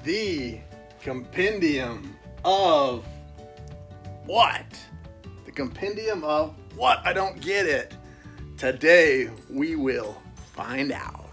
the Compendium of what? The Compendium of what? I don't get it. Today we will find out.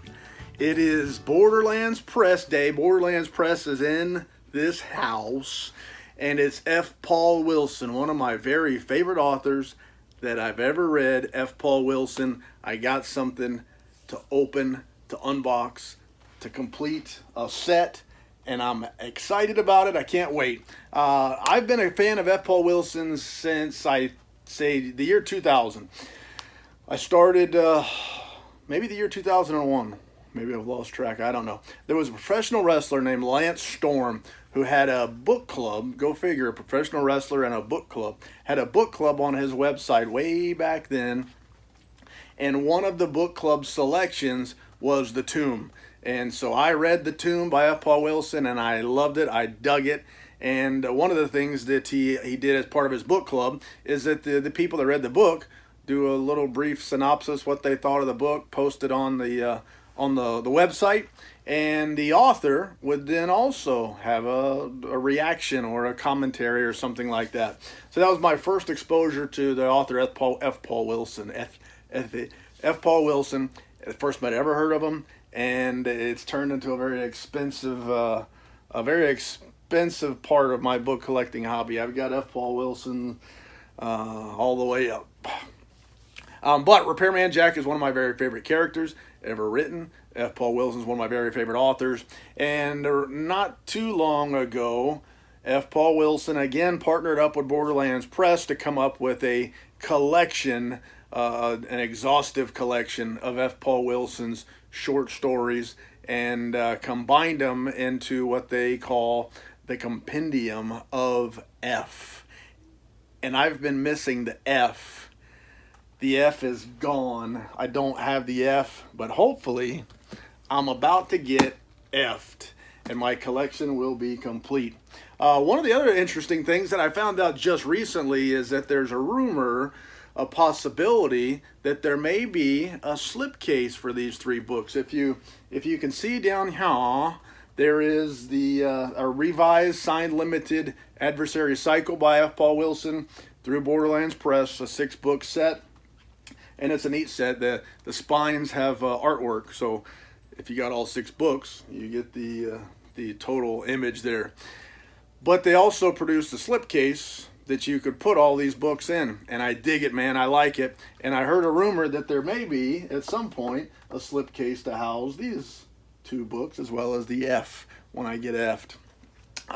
It is Borderlands Press Day. Borderlands Press is in this house, and it's F. Paul Wilson, one of my very favorite authors that I've ever read. F. Paul Wilson. I got something to open, to unbox, to complete a set, and I'm excited about it. I can't wait. I've been a fan of F. Paul Wilson since, I say, the year 2000. I started maybe the year 2001. Maybe I've lost track. I don't know. There was a professional wrestler named Lance Storm who had a book club. Go figure, a professional wrestler and a book club. Had a book club on his website way back then. And one of the book club selections was The Tomb. And so I read The Tomb by F. Paul Wilson, and I loved it. I dug it. And one of the things that he did as part of his book club is that the people that read the book do a little brief synopsis, what they thought of the book, post it on the website, and the author would then also have a reaction or a commentary or something like that. So that was my first exposure to the author F. Paul Wilson. F. Paul Wilson. The first I'd ever heard of him, and it's turned into a very expensive part of my book collecting hobby. I've got F. Paul Wilson all the way up. But Repairman Jack is one of my very favorite characters ever written. F. Paul Wilson is one of my very favorite authors. And not too long ago, F. Paul Wilson again partnered up with Borderlands Press to come up with a collection, an exhaustive collection of F. Paul Wilson's short stories, and combined them into what they call the Compendium of F. And I've been missing the F. The F is gone. I don't have the F, but hopefully I'm about to get F'd and my collection will be complete. One of the other interesting things that I found out just recently is that there's a rumor, a possibility that there may be a slipcase for these three books. If you can see down here, there is a revised signed limited Adversary Cycle by F. Paul Wilson through Borderlands Press, a 6-book set. And it's a neat set. The spines have artwork, so if you got all 6 books, you get the total image there. But they also produced a slipcase that you could put all these books in, and I dig it, man. I like it. And I heard a rumor that there may be, at some point, a slipcase to house these 2 books, as well as the F when I get F'd.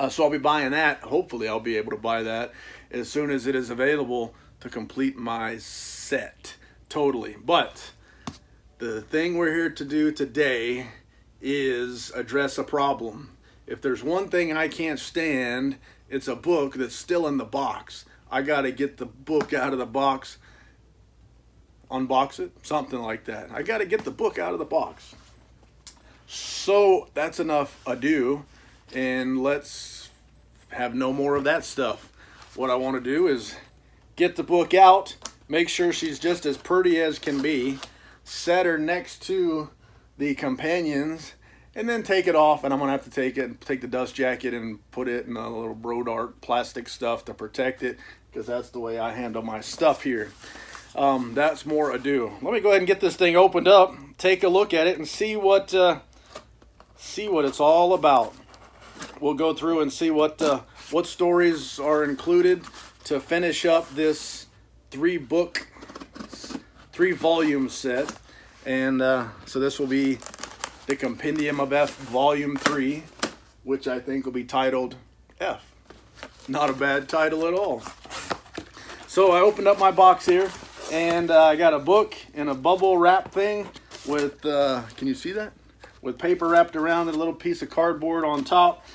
So I'll be buying that. Hopefully I'll be able to buy that as soon as it is available to complete my set. Totally. But the thing we're here to do today is address a problem. If there's one thing I can't stand, it's a book that's still in the box. I got to get the book out of the box, unbox it, something like that. I got to get the book out of the box. So that's enough ado, and let's have no more of that stuff. What I want to do is get the book out, make sure she's just as pretty as can be, set her next to the companions, and then take it off. And I'm going to have to take the dust jacket and put it in a little Brodart plastic stuff to protect it, because that's the way I handle my stuff here. That's more ado. Let me go ahead and get this thing opened up, take a look at it, and see what it's all about. We'll go through and see what stories are included to finish up this 3-volume set. And so this will be the Compendium of F Volume 3, which I think will be titled F. Not a bad title at all. So I opened up my box here, and I got a book in a bubble wrap thing with, can you see that? With paper wrapped around it, a little piece of cardboard on top.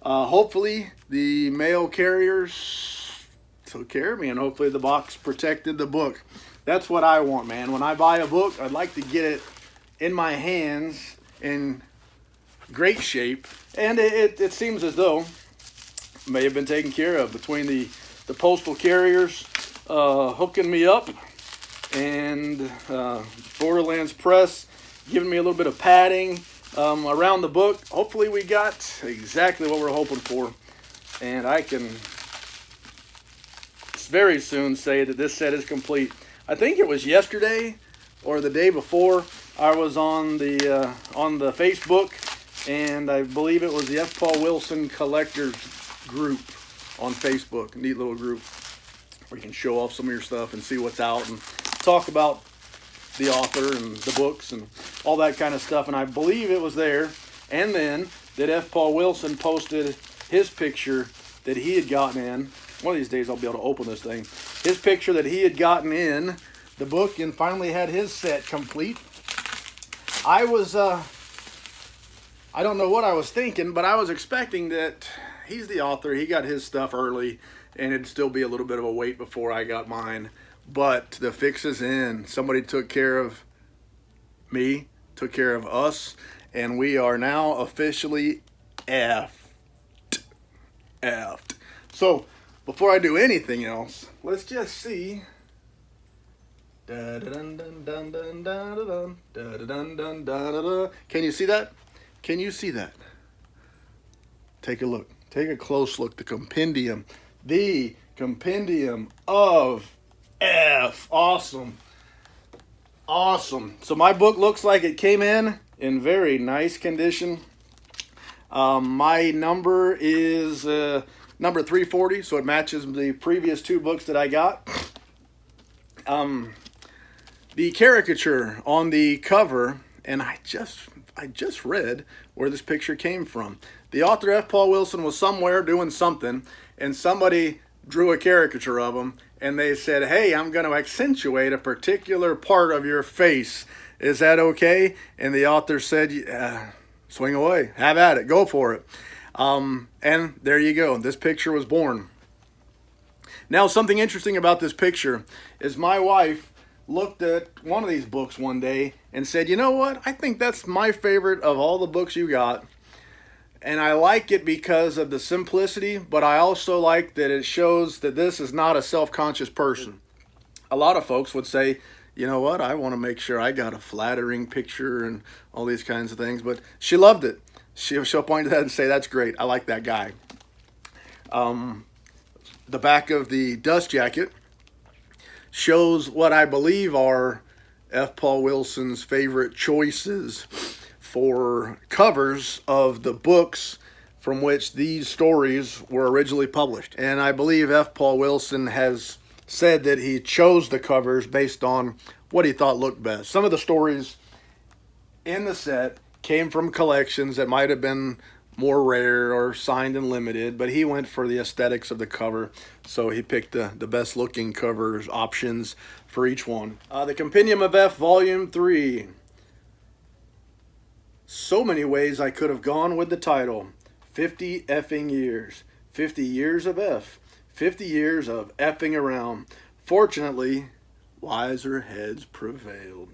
Hopefully the mail carriers took care of me, and hopefully the box protected the book. That's what I want, man. When I buy a book, I'd like to get it in my hands in great shape, and it seems as though it may have been taken care of between the postal carriers hooking me up, and Borderlands Press giving me a little bit of padding, around the book. Hopefully we got exactly what we're hoping for. And I can very soon say that this set is complete. I think it was yesterday or the day before I was on the Facebook, and I believe it was the F. Paul Wilson Collectors group on Facebook. Neat little group where you can show off some of your stuff and see what's out and talk about the author and the books and all that kind of stuff. And I believe it was there. And then that F. Paul Wilson posted his picture that he had gotten in. One of these days I'll be able to open this thing. His picture that he had gotten in the book and finally had his set complete. I don't know what I was thinking, but I was expecting that he's the author. He got his stuff early, and it'd still be a little bit of a wait before I got mine. But the fix is in. Somebody took care of me, took care of us, and we are now officially effed. So, before I do anything else, let's just see. Can you see that? Can you see that? Take a look. Take a close look. The Compendium of F. Awesome. Awesome. So my book looks like it came in very nice condition. My number is number 340, so it matches the previous two books that I got. The caricature on the cover, and I just read where this picture came from. The author F. Paul Wilson was somewhere doing something, and somebody drew a caricature of him, and they said, "Hey, I'm going to accentuate a particular part of your face. Is that okay?" And the author said, "Swing away. Have at it. Go for it." And there you go. This picture was born. Now, something interesting about this picture is my wife looked at one of these books one day and said, "You know what? I think that's my favorite of all the books you got. And I like it because of the simplicity, but I also like that it shows that this is not a self-conscious person." A lot of folks would say, "You know what? I want to make sure I got a flattering picture and all these kinds of things." But she loved it. She'll point to that and say, "That's great. I like that guy." The back of the dust jacket shows what I believe are F. Paul Wilson's favorite choices for covers of the books from which these stories were originally published. And I believe F. Paul Wilson has said that he chose the covers based on what he thought looked best. Some of the stories in the set came from collections that might have been more rare or signed and limited, but he went for the aesthetics of the cover, so he picked the best looking covers options for each one. The Compendium of F, Volume 3. So many ways I could have gone with the title. 50 effing years. 50 years of F. 50 years of effing around. Fortunately, wiser heads prevailed.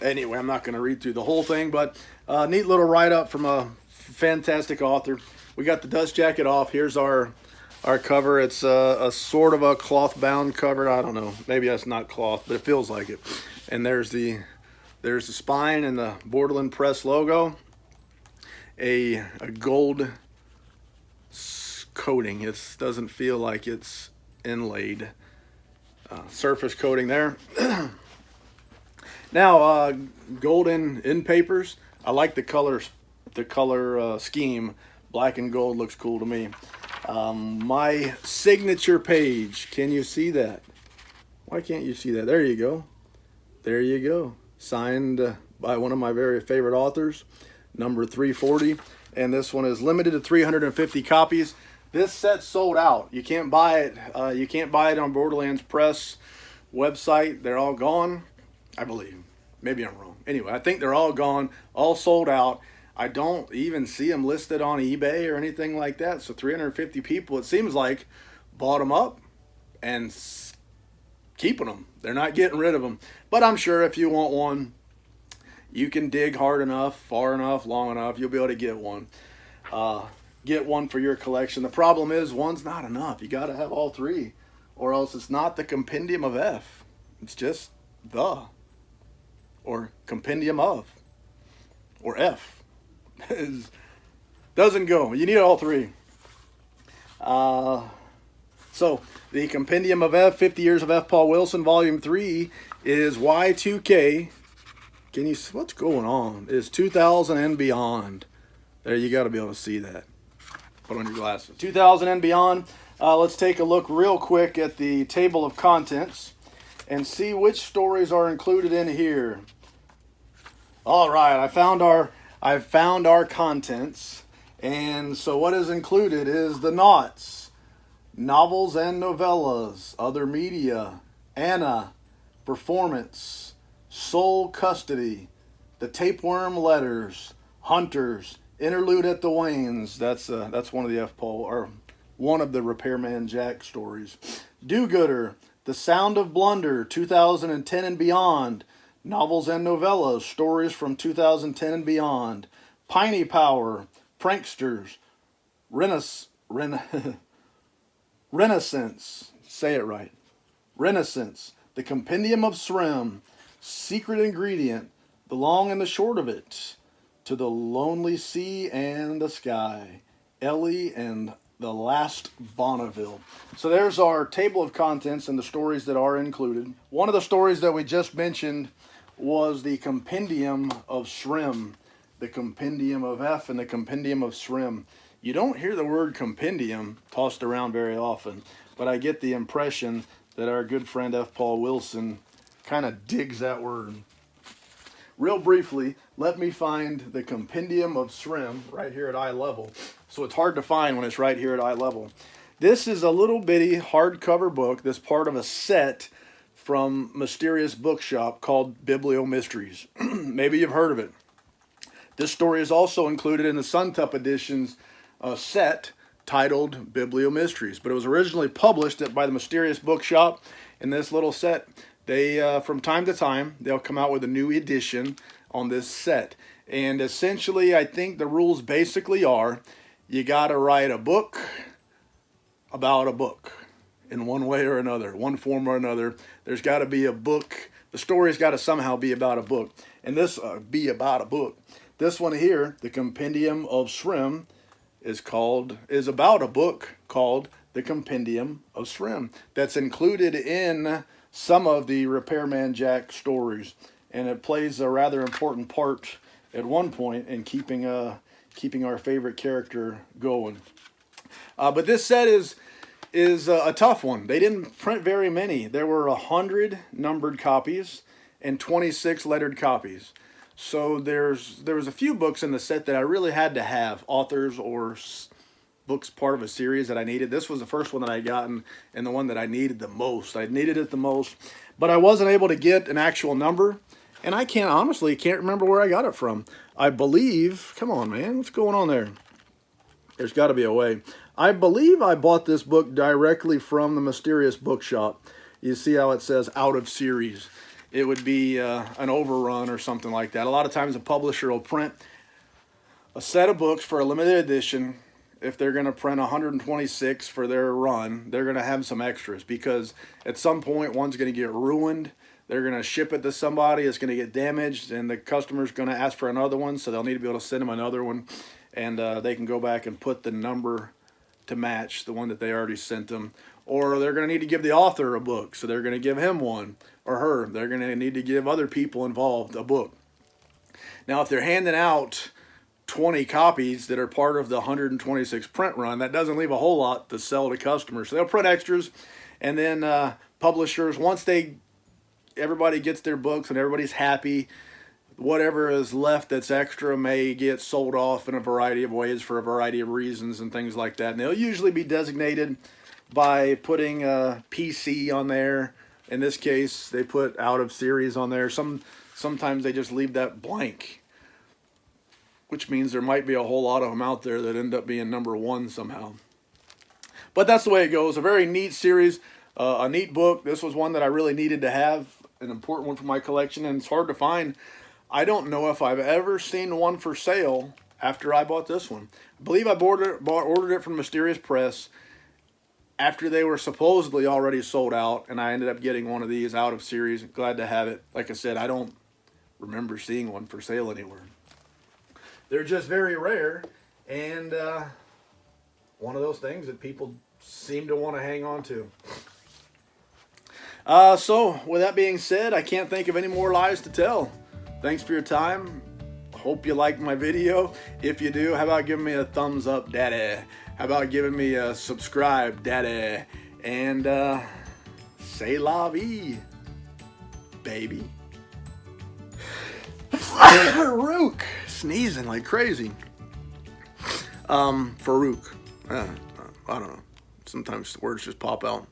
Anyway, I'm not going to read through the whole thing, but neat little write-up from a fantastic author. We got the dust jacket off. Here's our cover. It's a sort of a cloth-bound cover. I don't know. Maybe that's not cloth, but it feels like it. And there's the spine and the Borderlands Press logo. A gold coating. It doesn't feel like it's inlaid. Surface coating there. Now, golden in papers. I like the color scheme. Black and gold looks cool to me. My signature page. Can you see that? Why can't you see that? There you go. There you go. Signed by one of my very favorite authors, number 340. And this one is limited to 350 copies. This set sold out. You can't buy it. You can't buy it on Borderlands Press website. They're all gone, I believe. Maybe I'm wrong. Anyway, I think they're all gone, all sold out. I don't even see them listed on eBay or anything like that. So 350 people, it seems like, bought them up and keeping them. They're not getting rid of them. But I'm sure if you want one, you can dig hard enough, far enough, long enough, you'll be able to get one. Get one for your collection. The problem is one's not enough. You got to have all three, or else it's not the Compendium of F. It's just the, or Compendium of. or F. Doesn't go. You need all three. So the Compendium of F, 50 Years of F. Paul Wilson, Volume 3 is Y2K. What's going on? It's 2000 and beyond. There, you got to be able to see that. Put on your glasses. 2000 and beyond. Let's take a look real quick at the table of contents and see which stories are included in here. All right, I found our contents, and so what is included is the knots, novels and novellas, other media, Anna, performance, soul custody, the tapeworm letters, hunters, interlude at the Waynes. That's one of the F. Paul, or one of the Repairman Jack stories. Do-Gooder, The Sound of Blunder, 2010 and beyond. Novels and novellas, stories from 2010 and beyond. Piney Power, Pranksters, Renaissance, say it right. Renaissance, The Compendium of Rim, Secret Ingredient, The Long and the Short of It, To the Lonely Sea and the Sky, Ellie and the Last Bonneville. So there's our table of contents and the stories that are included. One of the stories that we just mentioned was the Compendium of Rim, the Compendium of F and the Compendium of Rim. You don't hear the word compendium tossed around very often, but I get the impression that our good friend F. Paul Wilson kind of digs that word. Real briefly, let me find the Compendium of Rim right here at eye level. So it's hard to find when it's right here at eye level. This is a little bitty hardcover book that's part of a set from Mysterious Bookshop called Biblio Mysteries. Maybe you've heard of it. This story is also included in the Suntup Edition's set titled Biblio Mysteries, but it was originally published by the Mysterious Bookshop in this little set. They, from time to time, they'll come out with a new edition on this set. And essentially, I think the rules basically are, you got to write a book about a book in one way or another, one form or another. There's got to be a book. The story's got to somehow be about a book. And this, be about a book. This one here, the Compendium of Rim, is about a book called the Compendium of Rim. That's included in some of the Repairman Jack stories, and it plays a rather important part at one point in keeping our favorite character going. But this set is a tough one. They didn't print very many. There were 100 numbered copies and 26 lettered copies. So there was a few books in the set that I really had to have, authors or books part of a series that I needed. This was the first one that I gotten and the one that I needed the most. I needed it the most, but I wasn't able to get an actual number, and I can't remember where I got it from. I believe, come on man, what's going on there? There's got to be a way. I believe I bought this book directly from the Mysterious Bookshop. You see how it says out of series. It would be an overrun or something like that. A lot of times a publisher will print a set of books for a limited edition. If they're going to print 126 for their run, they're going to have some extras, because at some point one's going to get ruined. They're going to ship it to somebody, it's going to get damaged, and the customer's going to ask for another one, so they'll need to be able to send them another one, and they can go back and put the number to match the one that they already sent them. Or they're going to need to give the author a book, so they're going to give him one, or her. They're going to need to give other people involved a book. Now, if they're handing out 20 copies that are part of the 126 print run, that doesn't leave a whole lot to sell to customers. So they'll print extras, and then publishers, once everybody gets their books and everybody's happy, whatever is left that's extra may get sold off in a variety of ways for a variety of reasons and things like that. And they'll usually be designated by putting a PC on there. In this case, they put out of series on there. Sometimes they just leave that blank, which means there might be a whole lot of them out there that end up being number one somehow. But that's the way it goes. A very neat series, a neat book. This was one that I really needed to have, an important one for my collection, and it's hard to find. I don't know if I've ever seen one for sale after I bought this one. I believe I ordered it from Mysterious Press after they were supposedly already sold out, and I ended up getting one of these out of series. Glad to have it. Like I said, I don't remember seeing one for sale anywhere. they're just very rare, and one of those things that people seem to want to hang on to. So, with that being said, I can't think of any more lies to tell. Thanks for your time. Hope you liked my video. If you do, how about giving me a thumbs up, daddy? How about giving me a subscribe, daddy? And say la vie, baby. Farouk, sneezing like crazy. Farouk. I don't know. Sometimes words just pop out.